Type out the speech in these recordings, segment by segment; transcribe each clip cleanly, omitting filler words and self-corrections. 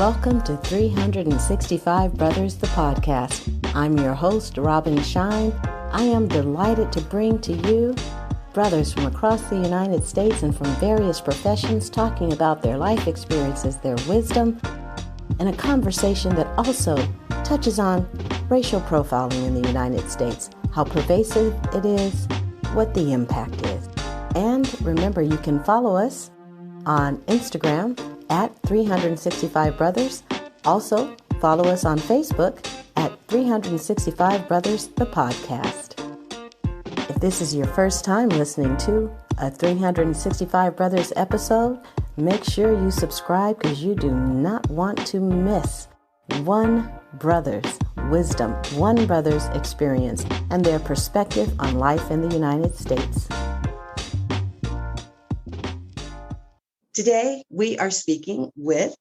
Welcome to 365 Brothers, the podcast. I'm your host, Robin Shine. I am delighted to bring to you brothers from across the United States and from various professions talking about their life experiences, their wisdom, and a conversation that also touches on racial profiling in the United States, how pervasive it is, what the impact is. And remember, you can follow us on Instagram at 365 Brothers. Also, follow us on Facebook at 365 Brothers, the podcast. If this is your first time listening to a 365 Brothers episode, make sure you subscribe because you do not want to miss one brother's wisdom, one brother's experience, and their perspective on life in the United States. Today, we are speaking with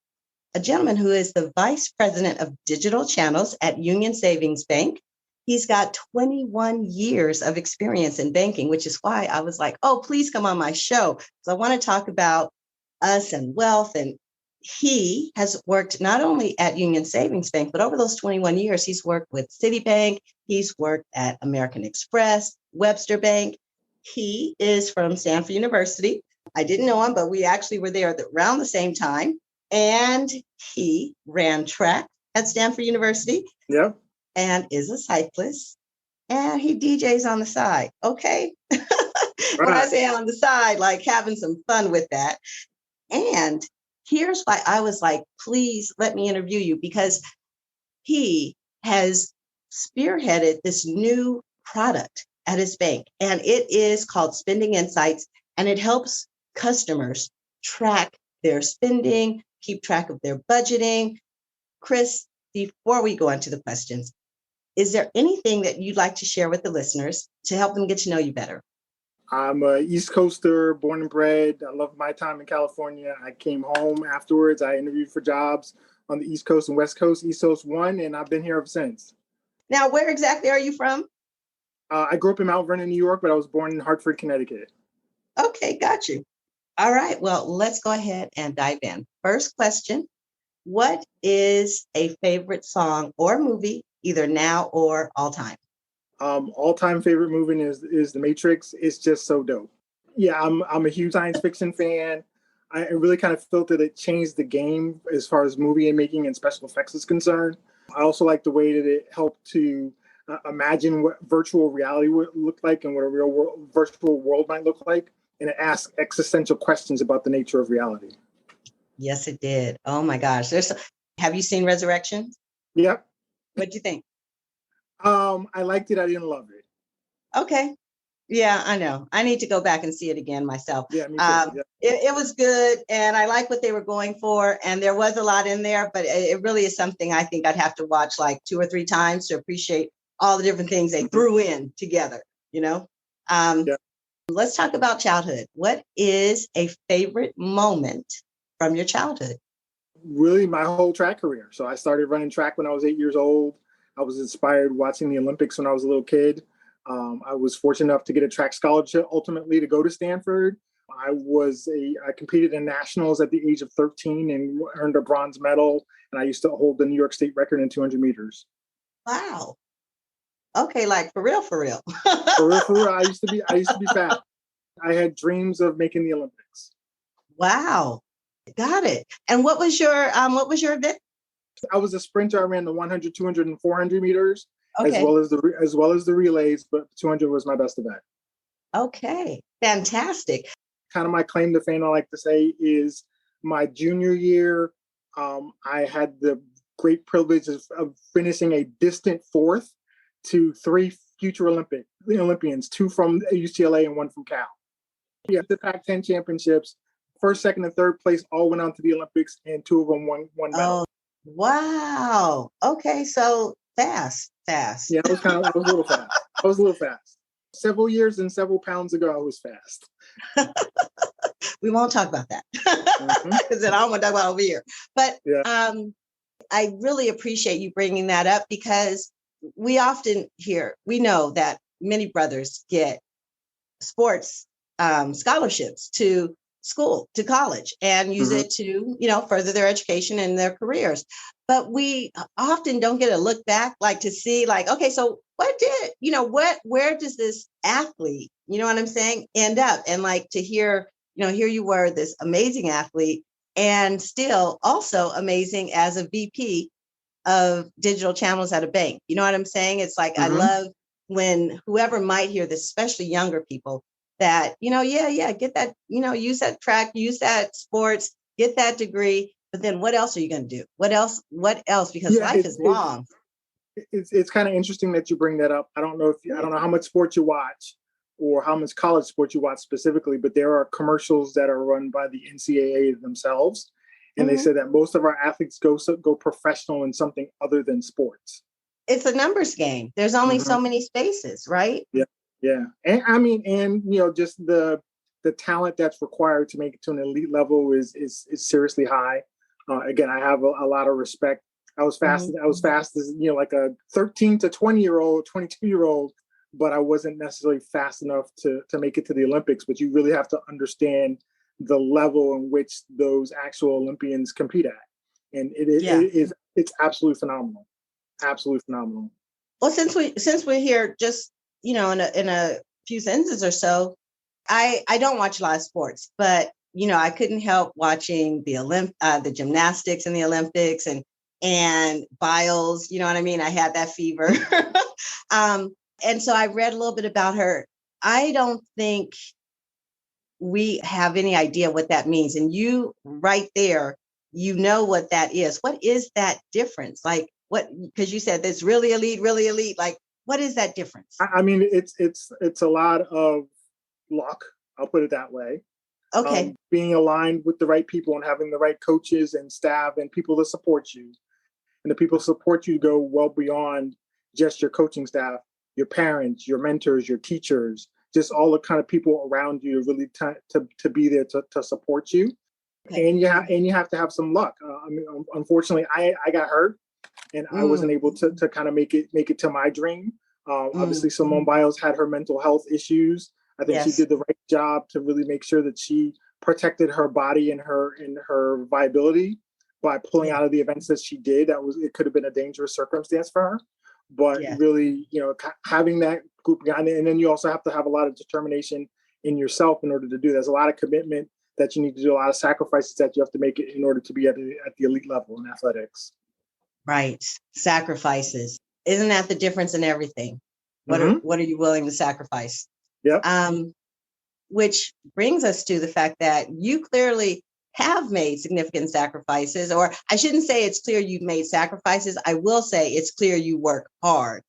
a gentleman who is the Vice President of Digital Channels at Union Savings Bank. He's got 21 years of experience in banking, which is why I was like, oh, please come on my show. So I want to talk about us and wealth. And he has worked not only at Union Savings Bank, but over those 21 years, he's worked with Citibank. He's worked at American Express, Webster Bank. He is from Stanford University. I didn't know him, but we actually were there around the same time. And he ran track at Stanford University. Yeah. And is a cyclist. And he DJs on the side. Okay. When I say on the side, like having some fun with that. And here's why I was like, please let me interview you, because he has spearheaded this new product at his bank. And it is called Spending Insights. And it helps customers track their spending, keep track of their budgeting. Chris, before we go into the questions, is there anything that you'd like to share with the listeners to help them get to know you better? I'm an East Coaster, born and bred. I love my time in California. I came home afterwards. I interviewed for jobs on the East Coast and West Coast. East Coast won, and I've been here ever since. Now, where exactly are you from? I grew up in Mount Vernon, New York, but I was born in Hartford, Connecticut. Okay, got you. All right, well, let's go ahead and dive in. First question, what is a favorite song or movie, either now or all time? All-time favorite movie is The Matrix. It's just so dope. Yeah, I'm a huge science fiction fan. I really kind of felt that it changed the game as far as movie making and special effects is concerned. I also like the way that it helped to imagine what virtual reality would look like and what a real world, virtual world might look like. And it asks existential questions about the nature of reality. Yes, it did. Oh my gosh. Have you seen Resurrection? Yep. What'd you think? I liked it. I didn't love it. Okay. Yeah, I know. I need to go back and see it again myself. Yeah, me too. Yeah. It was good. And I like what they were going for. And there was a lot in there, but it really is something I think I'd have to watch like 2 or 3 times to appreciate all the different things they threw in together, you know? Yeah. Let's talk about childhood. What is a favorite moment from your childhood? Really, my whole track career. So I started running track when I was 8 years old. I was inspired watching the Olympics when I was a little kid. I was fortunate enough to get a track scholarship ultimately to go to Stanford. I competed in nationals at the age of 13 and earned a bronze medal. And I used to hold the New York State record in 200 meters. Wow. Okay, like for real, for real. For real. I used to be fast. I had dreams of making the Olympics. Wow. Got it. And what was your event? I was a sprinter. I ran the 100, 200, and 400 meters, okay, as well as the relays, but 200 was my best event. Okay. Fantastic. Kind of my claim to fame, I like to say, is my junior year. I had the great privilege of finishing a distant 4th to 3 future Olympians, 2 from UCLA and 1 from Cal. Yeah, the Pac-10 championships, 1st, 2nd, and 3rd place all went on to the Olympics, and 2 of them won medal. Oh, wow. Okay, so fast. Yeah, I was a little fast. Several years and several pounds ago, I was fast. We won't talk about that because then I don't want to talk about over here. But yeah. I really appreciate you bringing that up, because we often we know that many brothers get sports scholarships to school, to college, and use it to, further their education and their careers. But we often don't get a look back, like to see, like, okay, so where does this athlete, you know what I'm saying, end up? And like to hear, here you were, this amazing athlete, and still also amazing as a VP of digital channels at a bank. You know what I'm saying? It's like, I love when whoever might hear this, especially younger people, that, get that, use that track, use that sports, get that degree. But then what else are you going to do? What else? Because life is long. It's kind of interesting that you bring that up. I don't know how much sports you watch or how much college sports you watch specifically, but there are commercials that are run by the NCAA themselves. And they say that most of our athletes go professional in something other than sports. It's a numbers game. There's only so many spaces, right? Yeah. Yeah. And I mean, just the talent that's required to make it to an elite level is seriously high. Again, I have a lot of respect. I was fast as, like a 13 to 20-year-old, 22-year-old, but I wasn't necessarily fast enough to make it to the Olympics. But you really have to understand the level in which those actual Olympians compete at. And it's absolutely phenomenal. Absolutely phenomenal. Well, since we're here, just, in a few sentences or so, I don't watch a lot of sports, but, I couldn't help watching the gymnastics in the Olympics and Biles, you know what I mean? I had that fever. And so I read a little bit about her. I don't think we have any idea what that means. And you right there, what that is. What is that difference? Like because you said it's really elite. Like, what is that difference? I mean, it's a lot of luck. I'll put it that way. Okay. Being aligned with the right people and having the right coaches and staff and people to support you. And the people support you go well beyond just your coaching staff, your parents, your mentors, your teachers, just all the kind of people around you really to be there to support you. Okay. And you have to have some luck. I mean, unfortunately, I got hurt and I wasn't able to kind of make it to my dream. Obviously, Simone Biles had her mental health issues. I think she did the right job to really make sure that she protected her body and her viability by pulling out of the events that she did. It could have been a dangerous circumstance for her. But really, having that group behind it, and then you also have to have a lot of determination in yourself in order to do. There's a lot of commitment that you need to do, a lot of sacrifices that you have to make it in order to be at the elite level in athletics. Right, sacrifices. Isn't that the difference in everything? What are you willing to sacrifice? Yeah. Which brings us to the fact that you clearly have made significant sacrifices, or I shouldn't say it's clear you've made sacrifices. I will say it's clear you work hard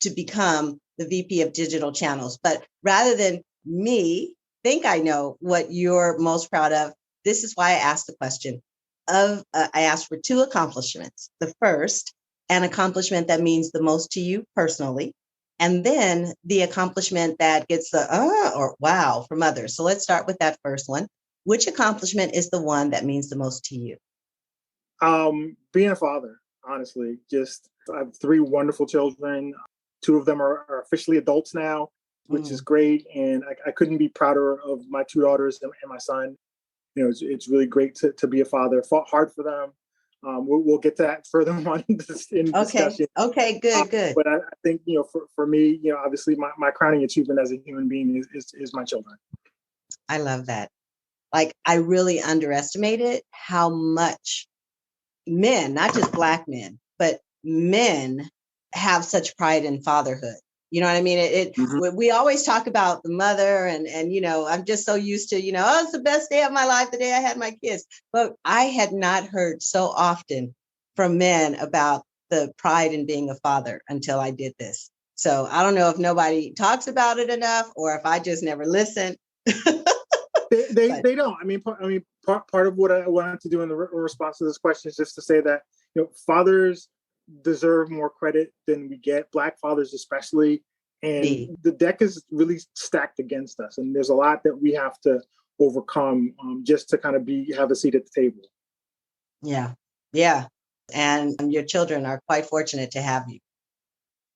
to become the VP of digital channels. But rather than me think I know what you're most proud of, this is why I asked the question I asked for 2 accomplishments. The first, an accomplishment that means the most to you personally, and then the accomplishment that gets the or wow from others. So let's start with that first one. Which accomplishment is the one that means the most to you? Being a father, honestly. I have 3 wonderful children. 2 of them are officially adults now, which is great. And I couldn't be prouder of my 2 daughters and my son. It's really great to be a father. Fought hard for them. We'll get to that further on in discussion. Okay, good. But I think, for me, obviously my crowning achievement as a human being is my children. I love that. Like, I really underestimated how much men, not just Black men, but men have such pride in fatherhood. You know what I mean? We always talk about the mother and I'm just so used to, it's the best day of my life, the day I had my kids. But I had not heard so often from men about the pride in being a father until I did this. So I don't know if nobody talks about it enough or if I just never listened. They don't. I mean, part of what I wanted to do in the response to this question is just to say that, fathers deserve more credit than we get, Black fathers especially. And the deck is really stacked against us. And there's a lot that we have to overcome just to kind of have a seat at the table. Yeah. Yeah. And your children are quite fortunate to have you.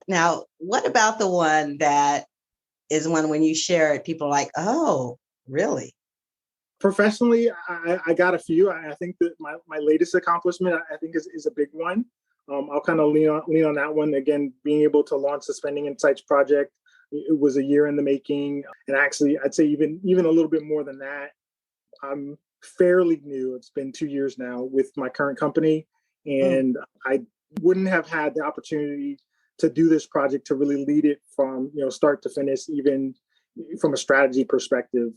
Now, what about the one that is one when you share it, people are like, oh, really? Professionally, I got a few. I think that my latest accomplishment, I think, is a big one. I'll kind of lean on that one. Again, being able to launch the Spending Insights project, it was a year in the making. And actually, I'd say even a little bit more than that. I'm fairly new. It's been 2 years now with my current company. And I wouldn't have had the opportunity to do this project, to really lead it from start to finish, even from a strategy perspective,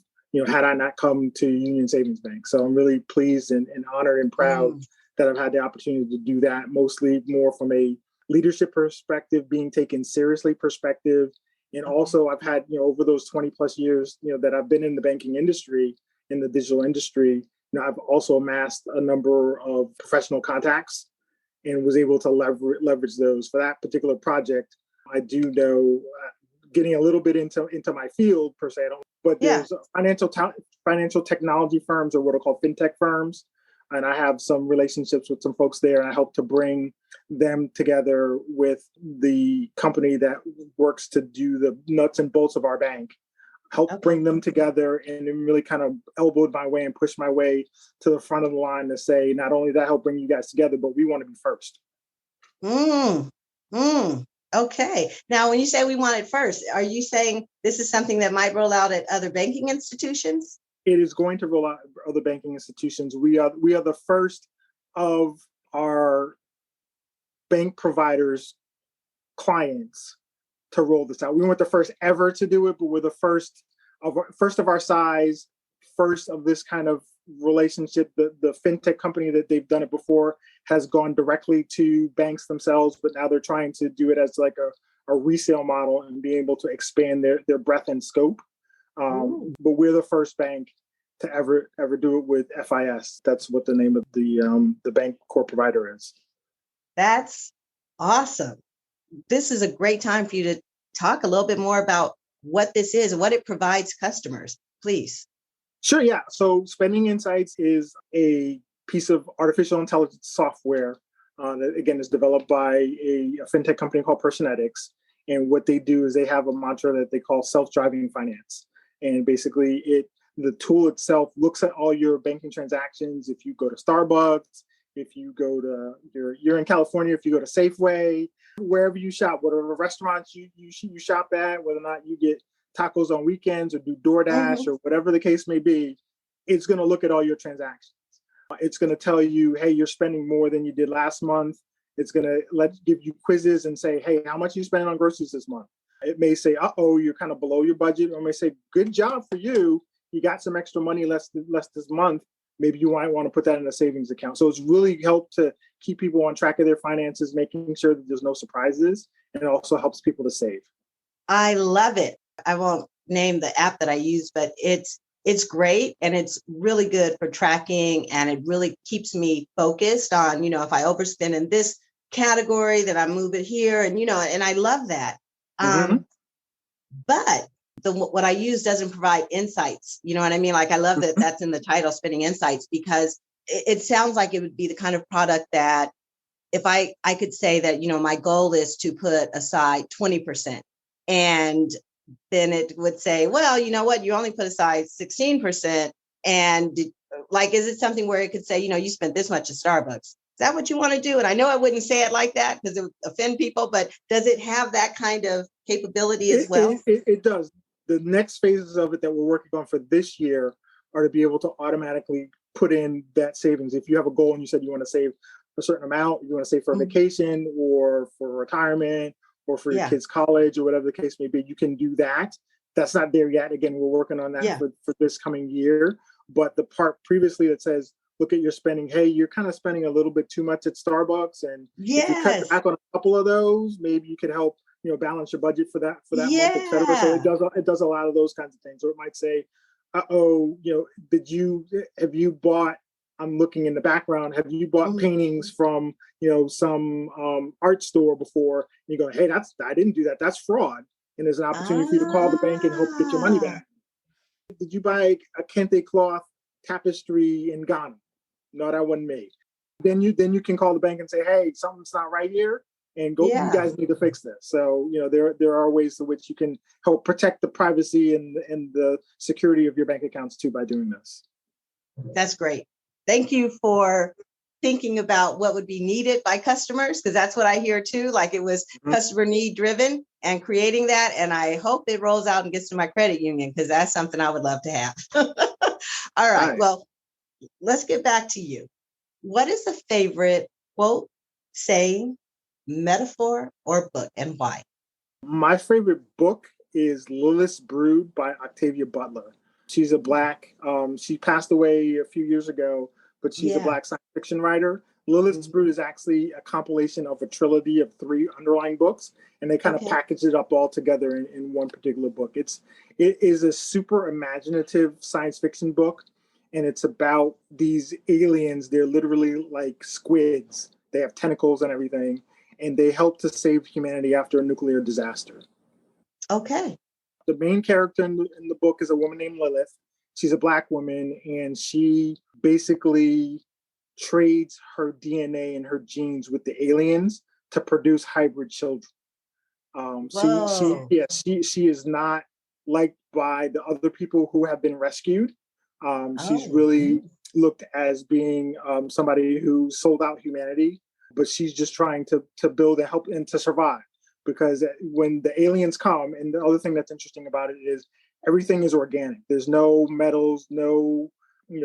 had I not come to Union Savings Bank. So I'm really pleased and honored and proud that I've had the opportunity to do that, mostly more from a leadership perspective, being taken seriously perspective. And also I've had, over those 20 plus years, that I've been in the banking industry, in the digital industry, I've also amassed a number of professional contacts and was able to leverage those for that particular project. I do know, getting a little bit into my field per se, but there's financial technology firms, or what are called fintech firms. And I have some relationships with some folks there, and I hope to bring them together with the company that works to do the nuts and bolts of our bank, bring them together, and then really kind of elbowed my way and pushed my way to the front of the line to say, not only that help bring you guys together, but we want to be first. Okay. Now, when you say we want it first, are you saying this is something that might roll out at other banking institutions? It is going to roll out at other banking institutions. We are the first of our bank providers' clients to roll this out. We weren't the first ever to do it, but we're the first of our size, first of this kind of relationship. The fintech company that they've done it before has gone directly to banks themselves, but now they're trying to do it as like a resale model and be able to expand their breadth and scope. But we're the first bank to ever do it with FIS. That's what the name of the bank core provider is. That's awesome. This is a great time for you to talk a little bit more about what this is and what it provides customers, please. Sure, yeah. So Spending Insights is a piece of artificial intelligence software that, again, is developed by a fintech company called Personetics. And what they do is they have a mantra that they call self-driving finance. And basically, the tool itself looks at all your banking transactions. If you go to Starbucks, if you go to, you're in California, if you go to Safeway, wherever you shop, whatever restaurants you shop at, whether or not you get tacos on weekends or do DoorDash or whatever the case may be, it's going to look at all your transactions. It's going to tell you, hey, you're spending more than you did last month. It's going to give you quizzes and say, hey, how much are you spending on groceries this month? It may say, you're kind of below your budget. Or it may say, good job for you. You got some extra money less this month. Maybe you might want to put that in a savings account. So it's really helped to keep people on track of their finances, making sure that there's no surprises. And it also helps people to save. I love it. I won't name the app that I use, but it's great. And it's really good for tracking. And it really keeps me focused on, if I overspend in this category, then I move it here. And, and I love that. But what I use doesn't provide insights. You know what I mean? Like, I love that that's in the title, Spending Insights, because it sounds like it would be the kind of product that if I could say that, my goal is to put aside 20%. And then it would say, well, you know what, you only put aside 16%. And is it something where it could say, you spent this much at Starbucks? Is that what you want to do? And I know I wouldn't say it like that because it would offend people, but does it have that kind of capability as well? It does. The next phases of it that we're working on for this year are to be able to automatically put in that savings. If you have a goal and you said you want to save a certain amount, you want to save for a vacation or for retirement or for your kids' college or whatever the case may be, you can do that. That's not there yet. Again, we're working on that for this coming year. But the part previously that says, look at your spending. Hey, you're kind of spending a little bit too much at Starbucks. And if you cut back on a couple of those, maybe you could help, balance your budget for that month, et cetera. So it does a lot of those kinds of things. Or it might say, have you bought, I'm looking in the background, have you bought paintings from, some art store before? And you go, hey, I didn't do that. That's fraud. And there's an opportunity for you to call the bank and hope to get your money back. Did you buy a kente cloth tapestry in Ghana? No, that wasn't me. Then you can call the bank and say, hey, something's not right here. And you guys need to fix this. So, there are ways in which you can help protect the privacy and the security of your bank accounts too by doing this. That's great. Thank you for thinking about what would be needed by customers, because that's what I hear too. Like it was customer need driven and creating that. And I hope it rolls out and gets to my credit union, because that's something I would love to have. All right. Well, let's get back to you. What is a favorite quote, saying, metaphor, or book, and why? My favorite book is Lilith's Brood by Octavia Butler. She's a Black, she passed away a few years ago, but she's a Black science fiction writer. Lilith's Brood is actually a compilation of a trilogy of 3 underlying books, and they kind of package it up all together in one particular book. It is a super imaginative science fiction book, and it's about these aliens. They're literally like squids. They have tentacles and everything, and they help to save humanity after a nuclear disaster. Okay. The main character in the book is a woman named Lilith. She's a Black woman, and she basically trades her DNA and her genes with the aliens to produce hybrid children. She is not liked by the other people who have been rescued. She's really looked as being somebody who sold out humanity, but she's just trying to build and help and to survive. Because when the aliens come, and the other thing that's interesting about it is everything is organic. There's no metals, no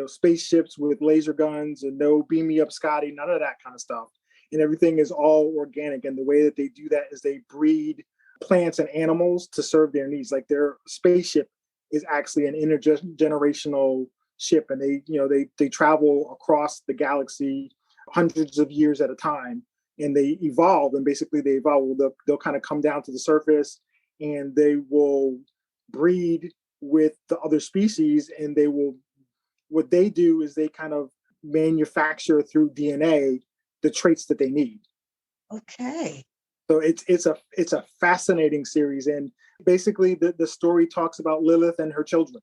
spaceships with laser guns, and no beam me up Scotty, none of that kind of stuff. And everything is all organic. And the way that they do that is they breed plants and animals to serve their needs. Like their spaceship is actually an intergenerational ship, and they travel across the galaxy hundreds of years at a time. And they evolve, and basically they evolve. They'll kind of come down to the surface, and they will breed with the other species. And what they do is they kind of manufacture through DNA the traits that they need. Okay. So it's a fascinating series, and basically the story talks about Lilith and her children,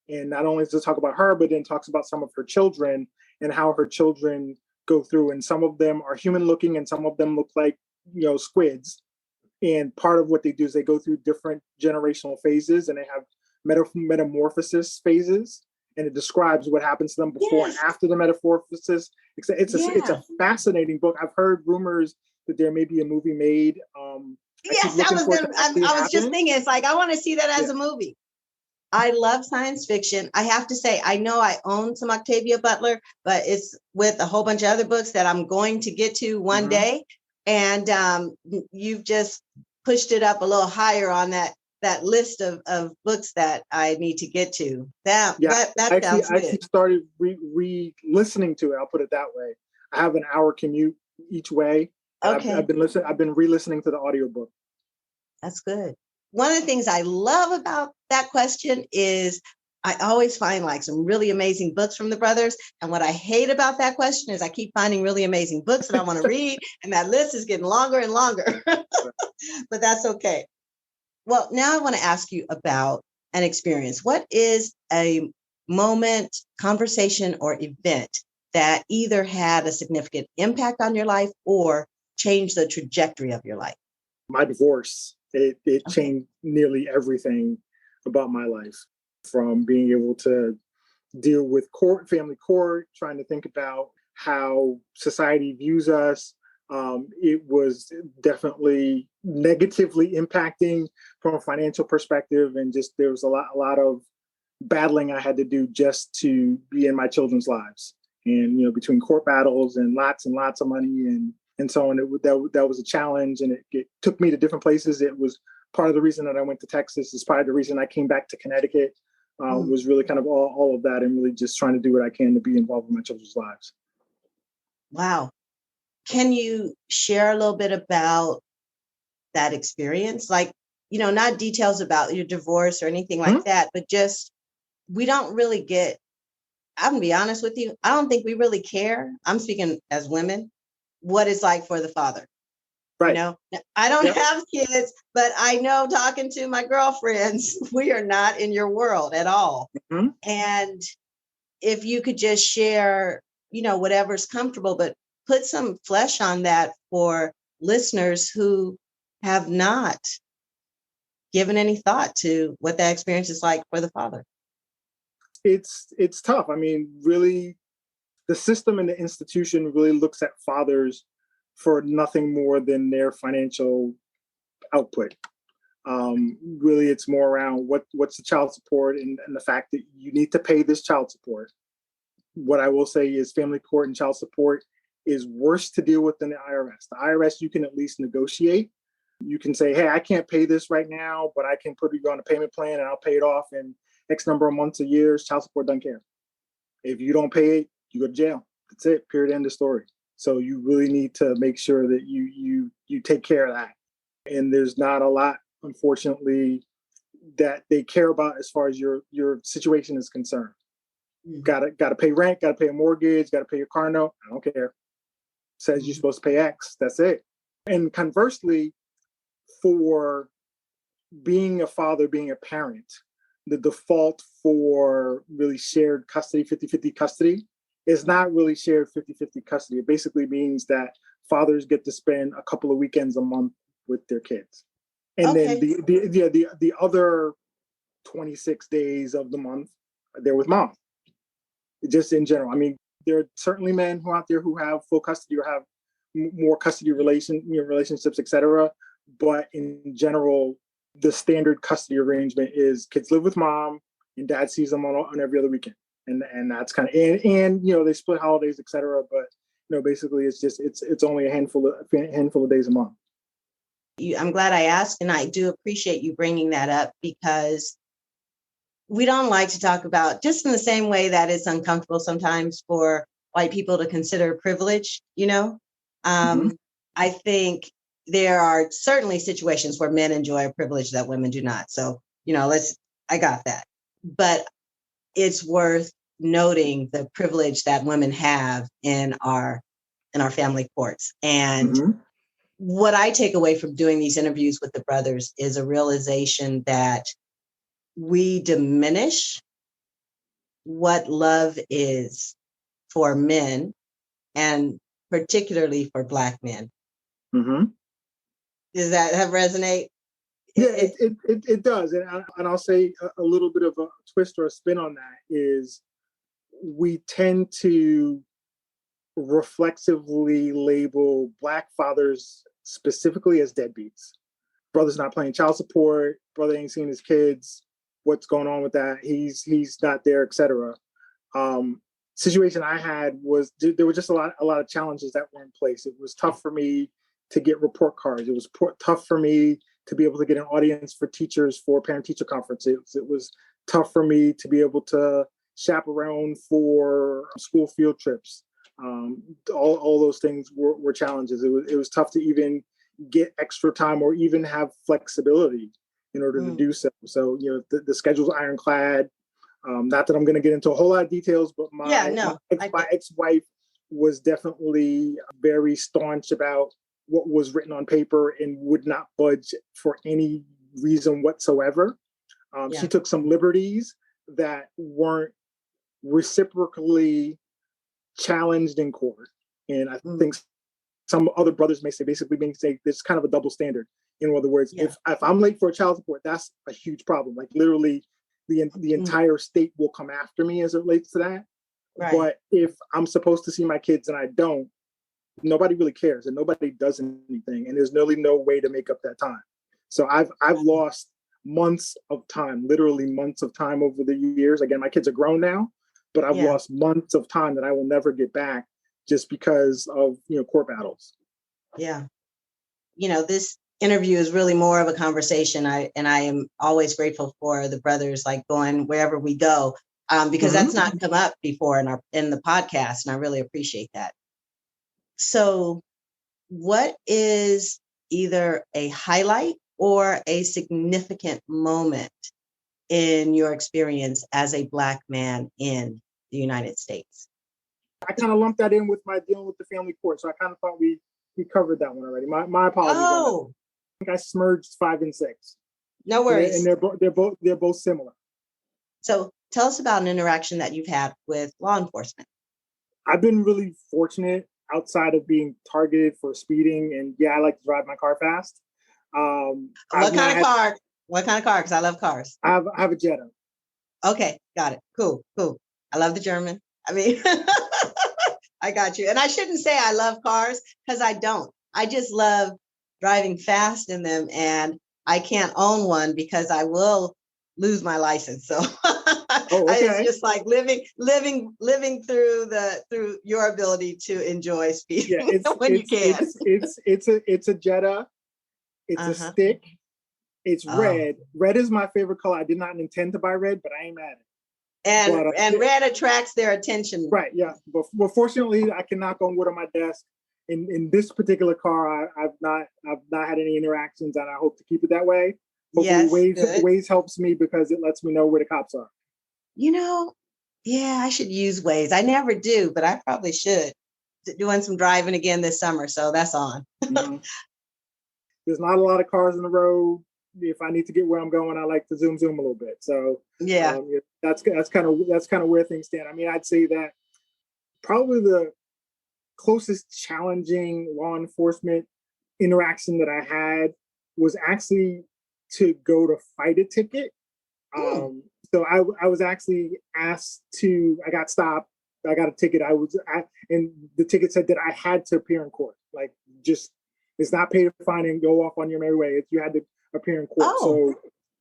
and not only does it talk about her, but then talks about some of her children and how her children go through, and some of them are human looking and some of them look like squids. And part of what they do is they go through different generational phases, and they have metamorphosis phases, and it describes what happens to them before and after the metamorphosis. It's a fascinating book. I've heard rumors that there may be a movie made. I was just thinking, it's like I want to see that as a movie. I love science fiction. I have to say, I know I own some Octavia Butler, but it's with a whole bunch of other books that I'm going to get to one day. And you've just pushed it up a little higher on that list of books that I need to get to. That sounds good. I actually started re-listening to it. I'll put it that way. I have an hour commute each way. Okay. I've been re-listening to the audiobook. That's good. One of the things I love about that question is I always find like some really amazing books from the brothers. And what I hate about that question is I keep finding really amazing books that I want to read, and that list is getting longer and longer. But that's okay. Well, now I want to ask you about an experience. What is a moment, conversation, or event that either had a significant impact on your life or changed the trajectory of your life? My divorce. It changed nearly everything about my life, from being able to deal with family court, trying to think about how society views us. It was definitely negatively impacting from a financial perspective, and just there was a lot of battling I had to do just to be in my children's lives. And between court battles and lots of money and so on, that was a challenge, and it took me to different places. It was part of the reason that I went to Texas. It's part of the reason I came back to Connecticut. Was really kind of all of that, and really just trying to do what I can to be involved in my children's lives. Wow. Can you share a little bit about that experience? Like, not details about your divorce or anything like that, but just, we don't really get, I'm gonna be honest with you, I don't think we really care. I'm speaking as women, what it's like for the father. Right. I don't have kids, but I know, talking to my girlfriends, we are not in your world at all. And if you could just share, whatever's comfortable, but put some flesh on that for listeners who have not given any thought to what that experience is like for the father. it's tough. I mean, really, the system and the institution really looks at fathers for nothing more than their financial output. Really, it's more around what's the child support and the fact that you need to pay this child support. What I will say is family court and child support is worse to deal with than the IRS. The IRS, you can at least negotiate. You can say, hey, I can't pay this right now, but I can put you on a payment plan and I'll pay it off in X number of months or years. Child support doesn't care. If you don't pay it, you go to jail. That's it. Period. End of story. So you really need to make sure that you take care of that. And there's not a lot, unfortunately, that they care about as far as your situation is concerned. Gotta pay rent, gotta pay a mortgage, gotta pay your car note. I don't care. Says you're supposed to pay X. That's it. And conversely, for being a father, being a parent, the default for really shared custody, 50-50 custody, is not really shared 50-50 custody. It basically means that fathers get to spend a couple of weekends a month with their kids. And then the other 26 days of the month, they're with mom. Just in general. I mean, there are certainly men who are out there who have full custody or have more custody relationships, et cetera. But in general, the standard custody arrangement is kids live with mom and dad sees them on every other weekend. And that's kind of, and they split holidays, et cetera. But, basically it's only a handful of days a month. I'm glad I asked, and I do appreciate you bringing that up, because we don't like to talk about, just in the same way that it's uncomfortable sometimes for white people to consider privilege, I think there are certainly situations where men enjoy a privilege that women do not. So, I got that. But it's worth noting the privilege that women have in our family courts. And what I take away from doing these interviews with the brothers is a realization that we diminish what love is for men, and particularly for Black men. Does that resonate? Yeah, it does. And I'll say a little bit of a twist or a spin on that is we tend to reflexively label Black fathers specifically as deadbeats. Brother's not paying child support, brother ain't seeing his kids, what's going on with that? He's not there, etc. Situation I had was there were just a lot of challenges that were in place. It was tough for me to get report cards. It was tough for me to be able to get an audience for teachers for parent-teacher conferences. It was tough for me to be able to chaperone for school field trips. All those things were challenges. It was tough to even get extra time or even have flexibility in order to do so. So, the schedule's ironclad. Not that I'm going to get into a whole lot of details, but my ex-wife was definitely very staunch about what was written on paper and would not budge for any reason whatsoever. She took some liberties that weren't reciprocally challenged in court. And I think some other brothers may say there's kind of a double standard. In other words, if I'm late for a child support, that's a huge problem. Like literally the entire state will come after me as it relates to that. Right. But if I'm supposed to see my kids and I don't, nobody really cares and nobody does anything. And there's really no way to make up that time. So I've lost months of time, literally months of time over the years. Again, my kids are grown now, but I've lost months of time that I will never get back just because of, court battles. Yeah. This interview is really more of a conversation. I am always grateful for the brothers, like going wherever we go, because that's not come up before in the podcast. And I really appreciate that. So what is either a highlight or a significant moment in your experience as a Black man in the United States? I kind of lumped that in with my dealing with the family court. So I kind of thought we covered that one already. My apologies. Oh, I think I smurged 5 and 6. No worries. And they're both similar. So tell us about an interaction that you've had with law enforcement. I've been really fortunate outside of being targeted for speeding. And I like to drive my car fast. What kind of car? What kind of car? Because I love cars. I have a Jetta. Okay, got it. Cool, cool. I love the German. I mean, I got you. And I shouldn't say I love cars because I don't. I just love driving fast in them, and I can't own one because I will lose my license. So Oh, it's okay. just like living through your ability to enjoy speeding when you can. It's a Jetta. It's a stick. It's red. Red is my favorite color. I did not intend to buy red, but I ain't mad at it. And red attracts their attention. Right. Yeah. But fortunately, I can knock on wood on my desk. In this particular car, I've not had any interactions, and I hope to keep it that way. Hopefully, Waze helps me because it lets me know where the cops are. Yeah, I should use Waze. I never do, but I probably should. Doing some driving again this summer, so that's on. Mm-hmm. There's not a lot of cars on the road. If I need to get where I'm going, I like to zoom a little bit. So that's kind of where things stand. I mean, I'd say that probably the closest challenging law enforcement interaction that I had was actually to go to fight a ticket. So I was actually asked to. I got stopped. I got a ticket. And the ticket said that I had to appear in court. Like, just it's not pay to fine and go off on your merry way. You had to appear in court. So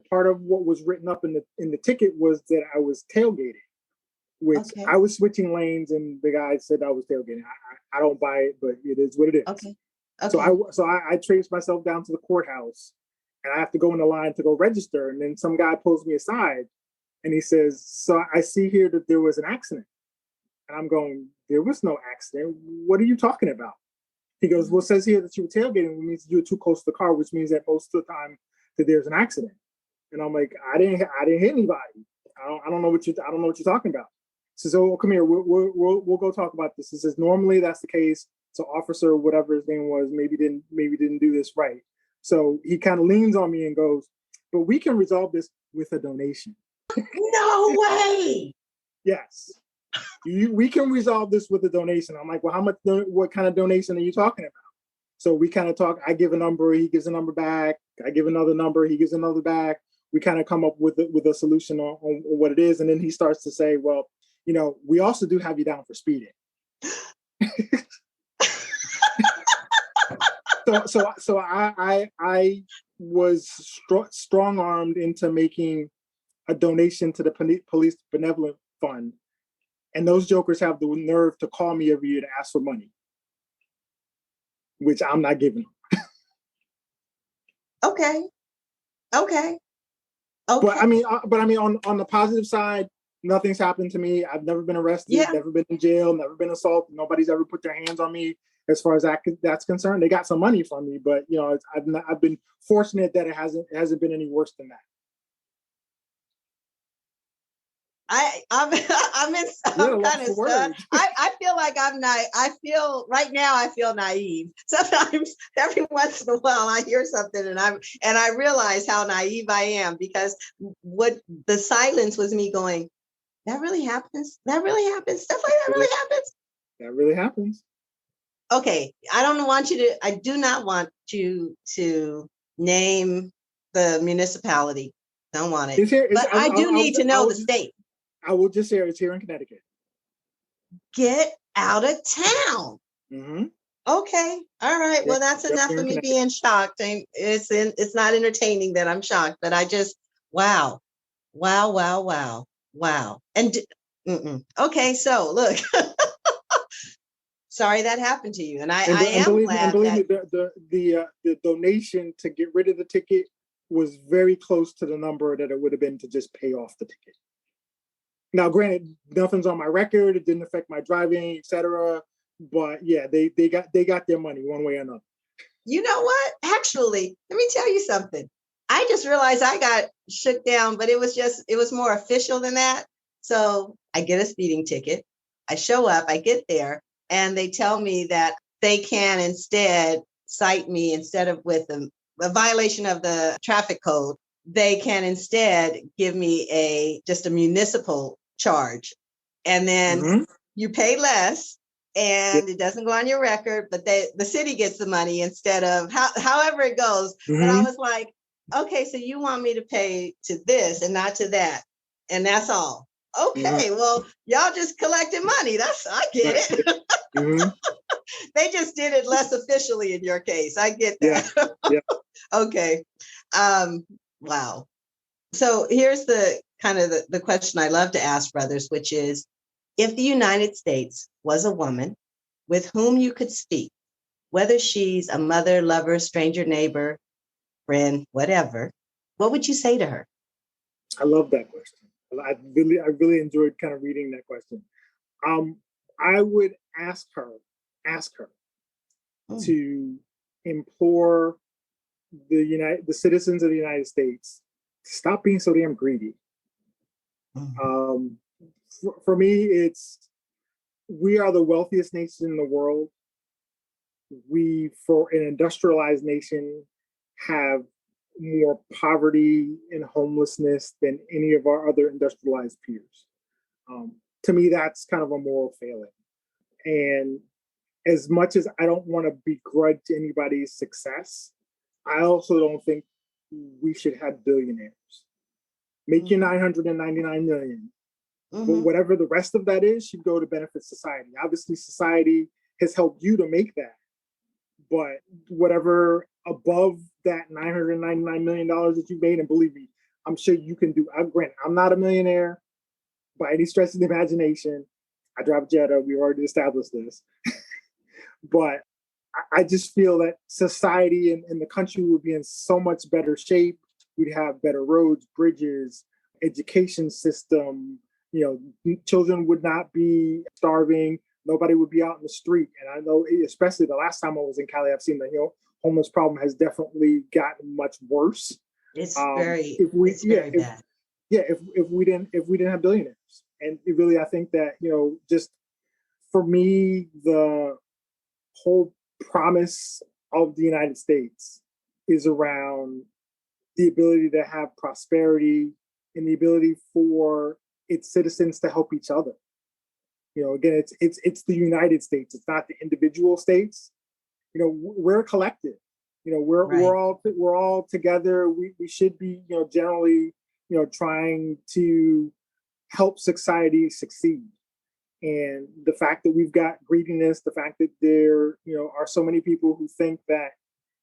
part of what was written up in the ticket was that I was tailgating, which I was switching lanes, and the guy said I was tailgating. I don't buy it, but it is what it is. Okay. So I traced myself down to the courthouse, and I have to go in the line to go register. And then some guy pulls me aside, and he says, "So I see here that there was an accident." And I'm going, "There was no accident. What are you talking about?" He goes, "Well, it says here that you were tailgating, which means you were too close to the car, which means that most of the time that there's an accident." And I'm like, I didn't hit anybody. I don't know what you're talking about. He says, "Oh, come here. We'll go talk about this." He says, "Normally that's the case. So officer, whatever his name was, maybe didn't do this right." So he kind of leans on me and goes, "But we can resolve this with a donation." No way. Yes. We can resolve this with a donation. I'm like, "Well, what kind of donation are you talking about?" So we kind of talk. I give a number, he gives a number back. I give another number, he gives another back. We kind of come up with a solution on what it is. And then he starts to say, "Well, we also do have you down for speeding." So I was strong armed into making a donation to the police benevolent fund, and those jokers have the nerve to call me every year to ask for money, which I'm not giving them. Okay. But I mean, on the positive side, nothing's happened to me. I've never been arrested, never been in jail, never been assaulted. Nobody's ever put their hands on me. As far as that's concerned, they got some money from me, but I've been fortunate that it hasn't been any worse than that. I'm kind of stunned. I feel like I'm naive. I feel naive. Sometimes, every once in a while, I hear something and I realize how naive I am, because what the silence was me going, that really happens. That really happens. Stuff like that really happens. That really happens. Okay, I do not want you to name the municipality. Don't want it. But I do need to know the state. I will just say it's here in Connecticut. Get out of town. Mm-hmm. Okay. All right. Well, that's enough of me being shocked. It's not entertaining that I'm shocked, but I just, wow. And okay, so look, sorry that happened to you. And I am glad that the donation to get rid of the ticket was very close to the number that it would have been to just pay off the ticket. Now, granted, nothing's on my record. It didn't affect my driving, etc. But yeah, they got their money one way or another. You know what? Actually, let me tell you something. I just realized I got shook down, but it was more official than that. So I get a speeding ticket. I show up, I get there, and they tell me that they can instead cite me instead of with a violation of the traffic code. They can instead give me just a municipal charge, and then you pay less, and it doesn't go on your record, but the city gets the money instead of however it goes. But I was like, okay, so you want me to pay to this and not to that. and that's all. Mm-hmm. Okay, well, y'all just collected money. I get it. Mm-hmm. They just did it less officially in your case. I get Yeah. that. Yeah. Okay. Wow. So here's the kind of the question I love to ask brothers, which is, if the United States was a woman with whom you could speak, whether she's a mother, lover, stranger, neighbor, friend, whatever, what would you say to her? I love that question. I really enjoyed kind of reading that question. I would ask her to implore the citizens of the United States to stop being so damn greedy. For me, we are the wealthiest nation in the world. We, for an industrialized nation, have more poverty and homelessness than any of our other industrialized peers. To me, that's kind of a moral failing. And as much as I don't want to begrudge anybody's success, I also don't think we should have billionaires. Make your 999 million. But whatever the rest of that is should go to benefit society. Obviously, society has helped you to make that. But whatever above that $999 million that you made, and believe me, I'm sure you can do. Granted, I'm not a millionaire by any stretch of the imagination. I drive a Jetta. We already established this. But I just feel that society and the country would be in so much better shape. We'd have better roads, bridges, education system. Children would not be starving. Nobody would be out in the street. And I know, especially the last time I was in Cali, I've seen the homeless problem has definitely gotten much worse. It's very bad. If we didn't have billionaires, and really, I think that just for me, the whole promise of the United States is around the ability to have prosperity and the ability for its citizens to help each other. Again, it's the United States. It's not the individual states. We're a collective. We're all together. We should be generally trying to help society succeed. And the fact that we've got greediness, the fact that there are so many people who think that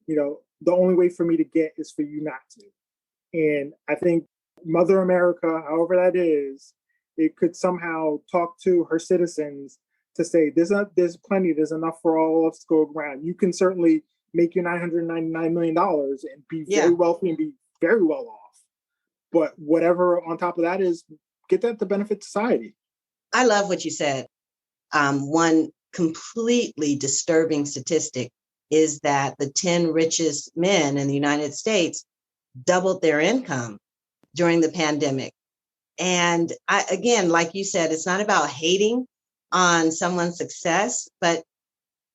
the only way for me to get is for you not to. And I think Mother America, however that is, it could somehow talk to her citizens to say, there's plenty, there's enough for all of us to go around. You can certainly make your $999 million and be very wealthy and be very well off. But whatever on top of that is, get that to benefit society. I love what you said. One completely disturbing statistic is that the 10 richest men in the United States doubled their income during the pandemic. And again, like you said, it's not about hating on someone's success, but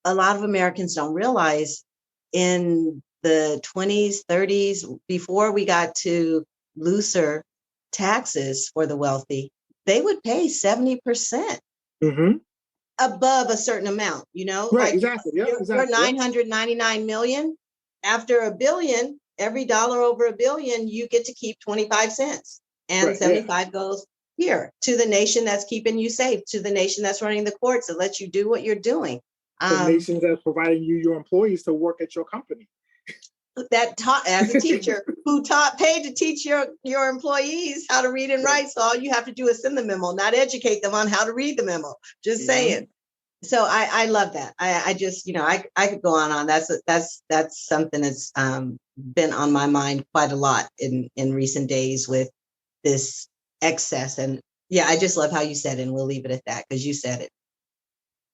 a lot of Americans don't realize in the 20s, 30s, before we got to looser taxes for the wealthy, they would pay 70% above a certain amount, Right, like exactly. Yeah, you're 999 million. After $1 billion, every dollar over $1 billion, you get to keep 25 cents. And 75 goes here to the nation that's keeping you safe, to the nation that's running the courts that lets you do what you're doing. The nations that's providing you your employees to work at your company. That taught as a teacher who paid to teach your employees how to read and write. So all you have to do is send the memo, not educate them on how to read the memo. Just saying. So I love that. I just, I could go on. That's something that's been on my mind quite a lot in recent days with this excess. And I just love how you said it, and we'll leave it at that because you said it.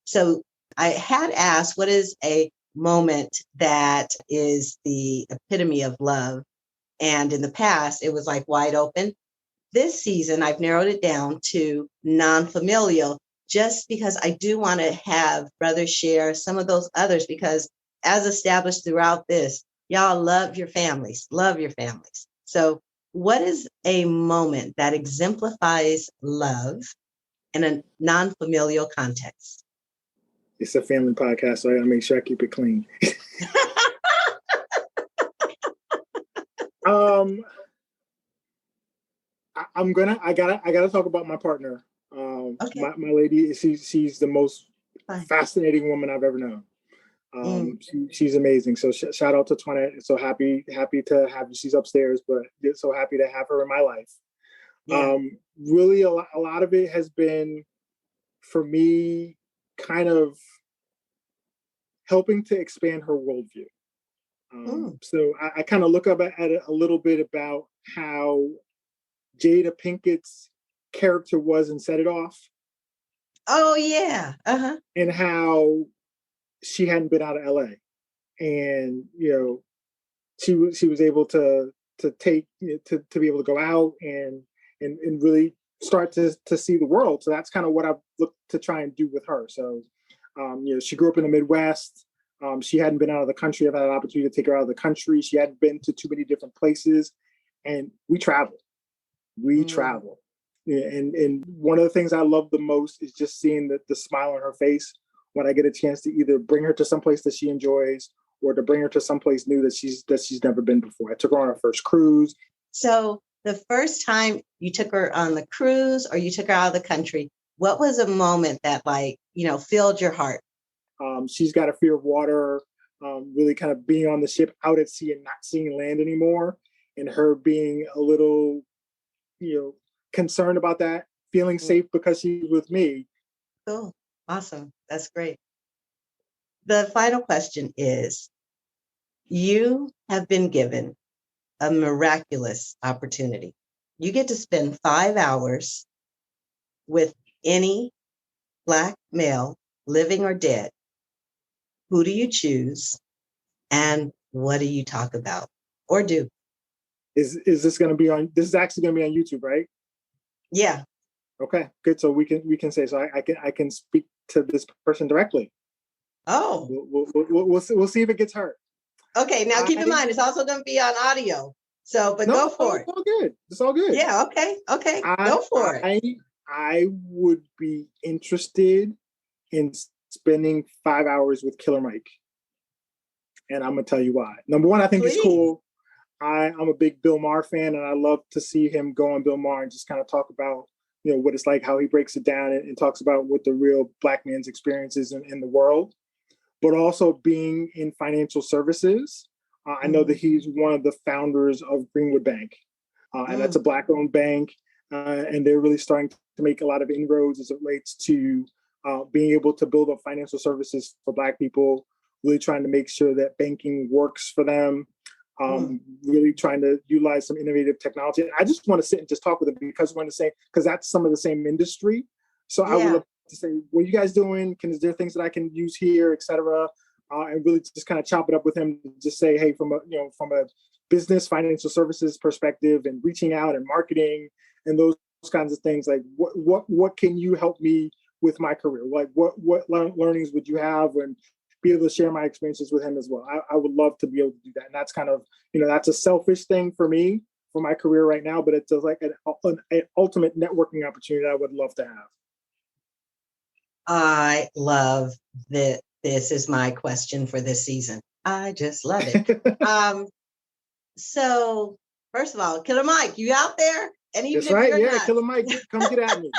So I had asked, what is a moment that is the epitome of love? And in the past, it was like wide open. This season, I've narrowed it down to non-familial, just because I do want to have brothers share some of those others, because as established throughout this, y'all love your families. So what is a moment that exemplifies love in a non-familial context? It's a family podcast, so I gotta make sure I keep it clean. I gotta talk about my partner. Okay. My lady, she's the most Fine. fascinating woman I've ever known. She's amazing. So shout out to Toinette. So happy to have you. She's upstairs, but so happy to have her in my life. Yeah. Really, a lot of it has been for me kind of helping to expand her worldview. So I kind of look up at it a little bit about how Jada Pinkett's character was and Set It Off. Oh yeah. And how she hadn't been out of LA. And she was able to take to be able to go out and really start to see the world. So that's kind of what I've looked to try and do with her. So she grew up in the Midwest. She hadn't been out of the country. I've had an opportunity to take her out of the country. She hadn't been to too many different places, and we travel. Yeah, and one of the things I love the most is just seeing the smile on her face when I get a chance to either bring her to some place that she enjoys or to bring her to someplace new that she's never been before. I took her on her first cruise. So the first time you took her on the cruise or you took her out of the country, what was a moment that filled your heart? She's got a fear of water, really kind of being on the ship out at sea and not seeing land anymore, and her being a little, concerned about that, feeling safe because she's with me. Cool. Awesome. That's great. The final question is, you have been given a miraculous opportunity. You get to spend 5 hours with any Black male, living or dead. Who do you choose? And what do you talk about or do? Is this going to be on? This is actually going to be on YouTube, right? Yeah. Okay, good. So we can say, so I can speak to this person directly. Oh. We'll see if it gets hurt. Okay. Now keep in mind, it's also going to be on audio. So, but go for it. It's all good. It's all good. Yeah. Okay. Go for it. I would be interested in spending 5 hours with Killer Mike. And I'm going to tell you why. Number one, I think it's cool. I'm a big Bill Maher fan, and I love to see him go on Bill Maher and just kind of talk about, what it's like, how he breaks it down and talks about what the real Black man's experience is in the world. But also being in financial services. I know that he's one of the founders of Greenwood Bank, and that's a Black-owned bank, and they're really starting to make a lot of inroads as it relates to being able to build up financial services for Black people, really trying to make sure that banking works for them, really trying to utilize some innovative technology. I just want to sit and just talk with them because that's some of the same industry. So I would love to say, what are you guys doing? Is there things that I can use here, et cetera? And really just kind of chop it up with him, just say, hey, from a business financial services perspective and reaching out and marketing and those kinds of things, like what can you help me with my career? Like what learnings would you have, and be able to share my experiences with him as well. I would love to be able to do that. And that's kind of, that's a selfish thing for me, for my career right now, but it's like an ultimate networking opportunity that I would love to have. I love that. This is my question for this season. I just love it. So first of all, Killer Mike, you out there? And even that's right. Yeah, Killer Mike, come get at me.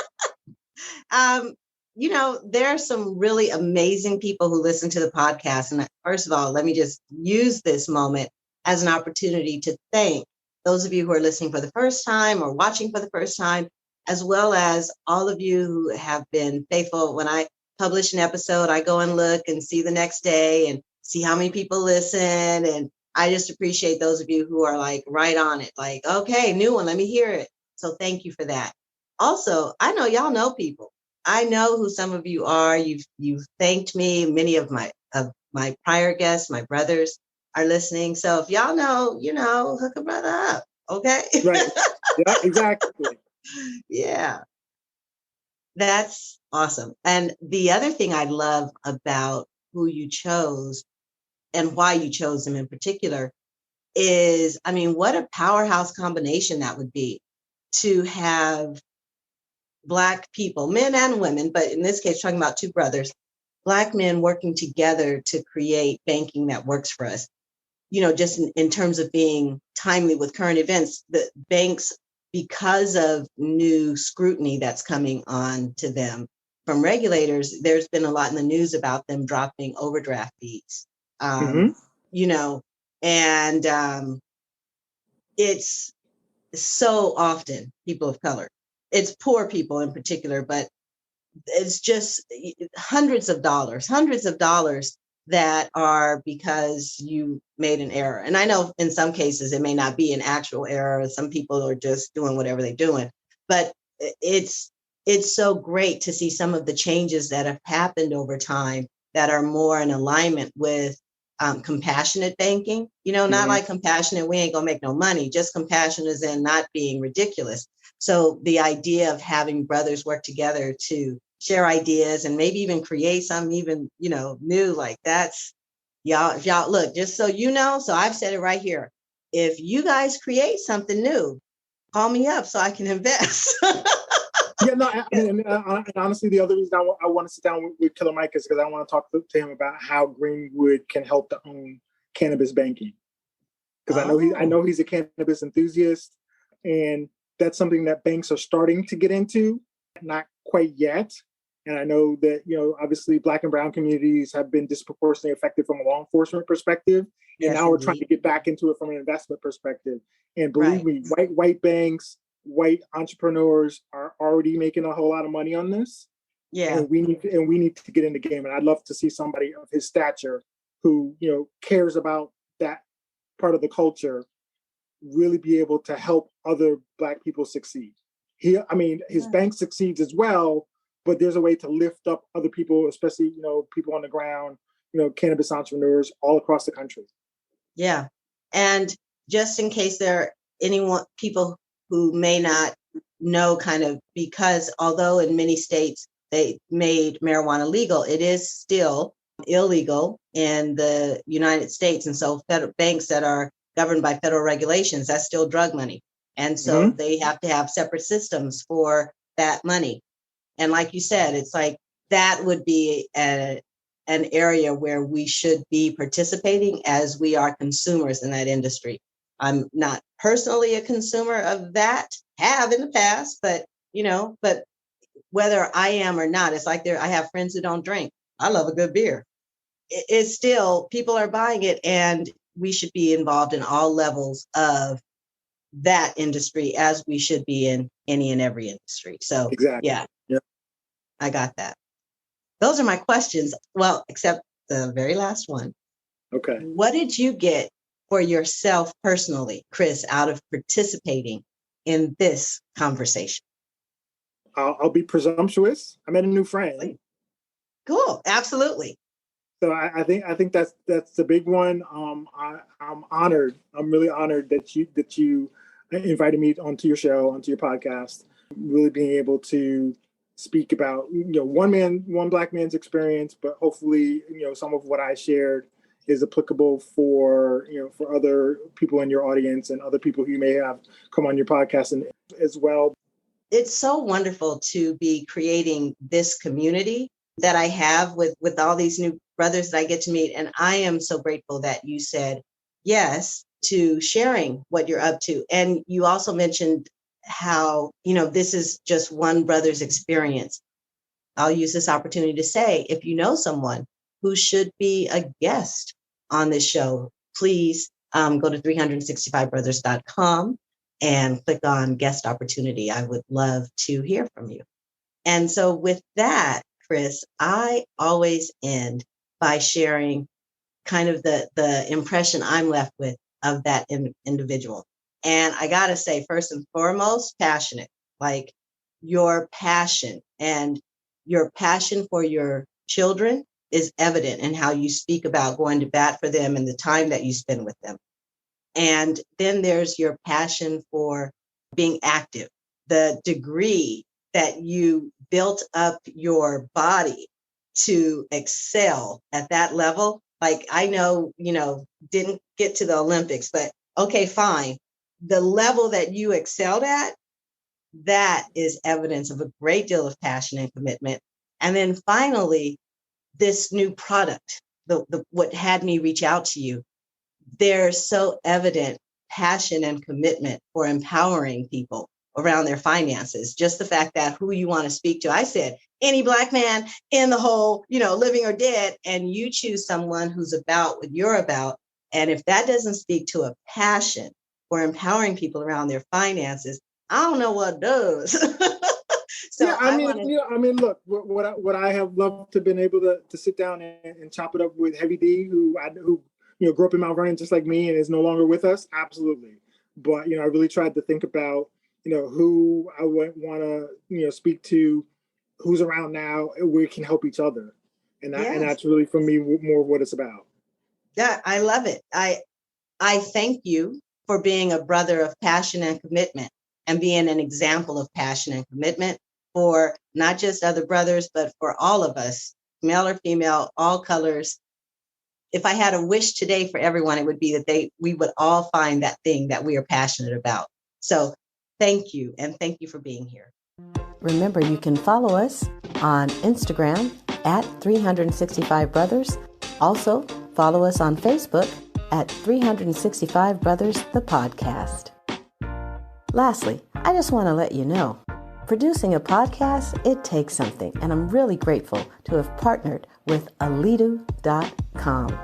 There are some really amazing people who listen to the podcast. And first of all, let me just use this moment as an opportunity to thank those of you who are listening for the first time or watching for the first time, as well as all of you who have been faithful. When I publish an episode, I go and look and see the next day and see how many people listen. And I just appreciate those of you who are like right on it, like, okay, new one, let me hear it. So thank you for that. Also, I know y'all know people. I know who some of you are. You've thanked me. Many of my prior guests, my brothers, are listening. So if y'all know, hook a brother up. Okay. Right. Yeah, exactly. Yeah. That's awesome. And the other thing I love about who you chose and why you chose them in particular is, what a powerhouse combination that would be to have Black people, men and women, but in this case, talking about two brothers, Black men working together to create banking that works for us. Just in terms of being timely with current events, the banks because of new scrutiny that's coming on to them from regulators, there's been a lot in the news about them dropping overdraft fees, Mm-hmm. you know, and it's so often people of color. It's poor people in particular, but it's just hundreds of dollars that are because you made an error. And I know in some cases it may not be an actual error. Some people are just doing whatever they're doing, but it's so great to see some of the changes that have happened over time that are more in alignment with compassionate banking, you know, not like compassionate, we ain't gonna make no money, just compassion is in not being ridiculous. So the idea of having brothers work together to share ideas and maybe even create something even, you know, new, like that's y'all look, just so you know, so I've said it right here. If you guys create something new, call me up so I can invest. Yeah, no, I mean, and honestly, the other reason I want to sit down with Killer Mike is because I want to talk to him about how Greenwood can help to own cannabis banking. Because I know he's a cannabis enthusiast, and that's something that banks are starting to get into, not quite yet. And I know that, you know, obviously Black and brown communities have been disproportionately affected from a law enforcement perspective. And now we're trying to get back into it from an investment perspective. And believe me, white banks, white entrepreneurs are already making a whole lot of money on this. Yeah. And we need to get in the game. And I'd love to see somebody of his stature who, you know, cares about that part of the culture really be able to help other Black people succeed. His bank succeeds as well, but there's a way to lift up other people, especially, you know, people on the ground, you know, cannabis entrepreneurs all across the country. Yeah. And just in case there are people who may not know, kind of, because although in many states they made marijuana legal, it is still illegal in the United States. And so federal banks that are governed by federal regulations, that's still drug money. And so they have to have separate systems for that money. And like you said, it's like that would be an area where we should be participating as we are consumers in that industry. I'm not personally a consumer of that, have in the past, but, you know, but whether I am or not, it's like I have friends who don't drink. I love a good beer. It's still, people are buying it, and we should be involved in all levels of that industry as we should be in any and every industry. So exactly. Yeah, I got that. Those are my questions. Well, except the very last one. Okay. What did you get for yourself personally, Chris, out of participating in this conversation? I'll be presumptuous. I met a new friend. Cool. Absolutely. So I think that's the big one. I'm honored. I'm really honored that you invited me onto your show, onto your podcast. Really being able to speak about, you know, one Black man's experience, but hopefully, you know, some of what I shared is applicable for, you know, for other people in your audience and other people who you may have come on your podcast and as well. It's so wonderful to be creating this community that I have with all these new brothers that I get to meet. And I am so grateful that you said yes to sharing what you're up to. And you also mentioned how, you know, this is just one brother's experience. I'll use this opportunity to say, if you know someone who should be a guest on this show, please go to 365brothers.com and click on guest opportunity. I would love to hear from you. And so with that, Chris, I always end by sharing kind of the impression I'm left with of that individual. And I got to say, first and foremost, passionate, like your passion and your passion for your children is evident in how you speak about going to bat for them and the time that you spend with them. And then there's your passion for being active, the degree that you built up your body to excel at that level. Like, I know, you know, didn't get to the Olympics, but okay, fine. The level that you excelled at, that is evidence of a great deal of passion and commitment. And then finally, this new product, what had me reach out to you, there's so evident passion and commitment for empowering people around their finances. Just the fact that who you want to speak to. I said, any Black man in the whole, living or dead, and you choose someone who's about what you're about. And if that doesn't speak to a passion for empowering people around their finances, I don't know what does. So yeah, look, what I have loved to been able to sit down and chop it up with Heavy D, who grew up in Mount Vernon just like me and is no longer with us. Absolutely. But, I really tried to think about, who I would want to, speak to, who's around now, and we can help each other. And that's really, for me, more of what it's about. Yeah, I love it. I thank you for being a brother of passion and commitment, and being an example of passion and commitment for not just other brothers, but for all of us, male or female, all colors. If I had a wish today for everyone, it would be that we would all find that thing that we are passionate about. So thank you. And thank you for being here. Remember, you can follow us on Instagram at 365 Brothers. Also, follow us on Facebook at 365 Brothers, the podcast. Lastly, I just want to let you know, producing a podcast, it takes something, and I'm really grateful to have partnered with alidu.com.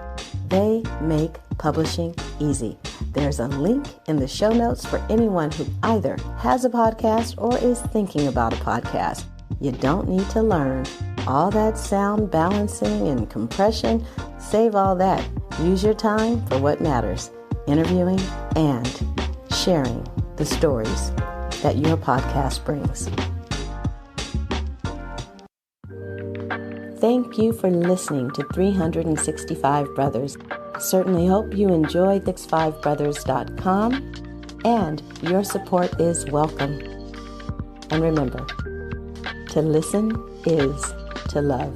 They make publishing easy. There's a link in the show notes for anyone who either has a podcast or is thinking about a podcast. You don't need to learn all that sound balancing and compression. Save all that. Use your time for what matters, interviewing and sharing the stories that your podcast brings. Thank you for listening to 365 Brothers. I certainly hope you enjoyed 65brothers.com, and your support is welcome. And remember, to listen is to love.